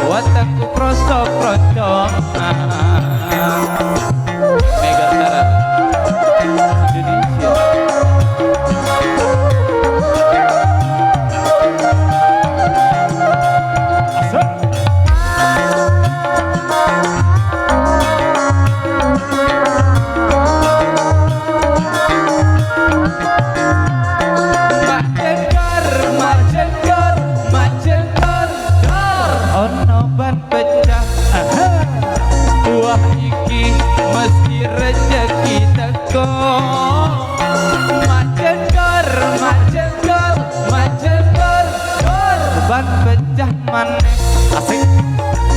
Watakku krosok-krosok Mega Tara Indonesia. Ban pecah, buah iki mesti rezeki teko. Macet gor, ban pecah maneh. Asik,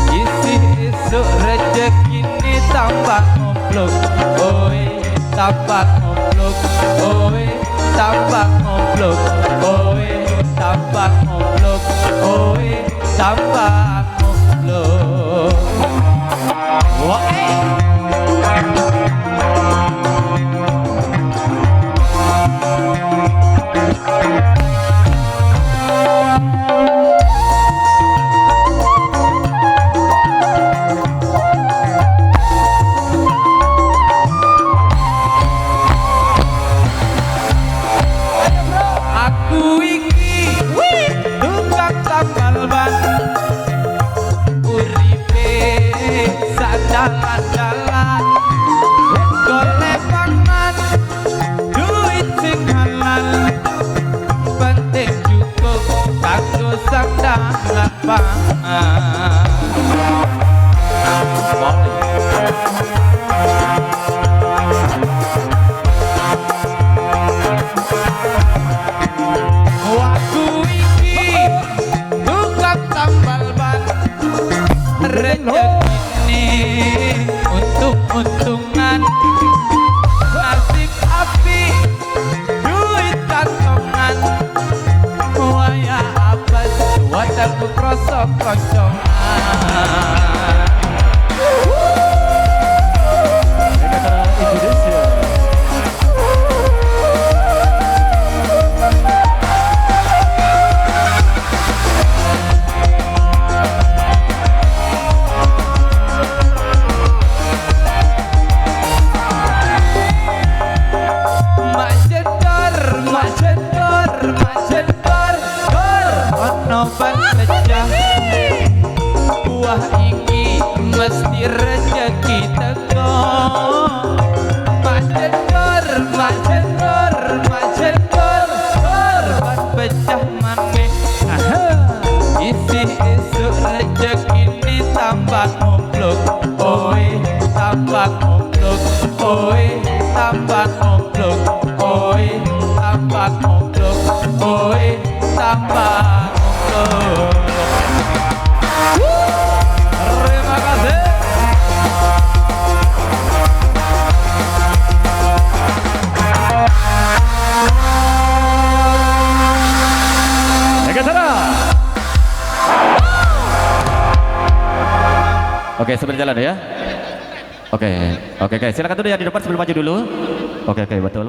isi isuk rezeki ini tambah ngoblok. Oi, tambah ngoblok. Oi, tambah ngoblok. Oi, tambah ngoblok. Oi, tambah aku iki tukang tambal ban. Jalan-jalan golek pangan duit sing halal penting cukup kanggo sandang lapangan. Aku iki tukang tambal ban rezeki untung-untungan nasib api duit kantongan waya apa watakku krosok-krosokan. Indonesia. Ban pecah, buah iki mesti rezeki teko. Macet gor, ban pecah maneh. Isi isuk rezeki ini tambah ngoblok. Oi, tambah ngoblok. Oi, tambah ngoblok. Oi, tambah ngoblok. Oi, tambah. Terima kasih. Oke, sebentar jalan ya. Oke, guys, silakan dulu ya di depan sebelum maju dulu. Oke, betul.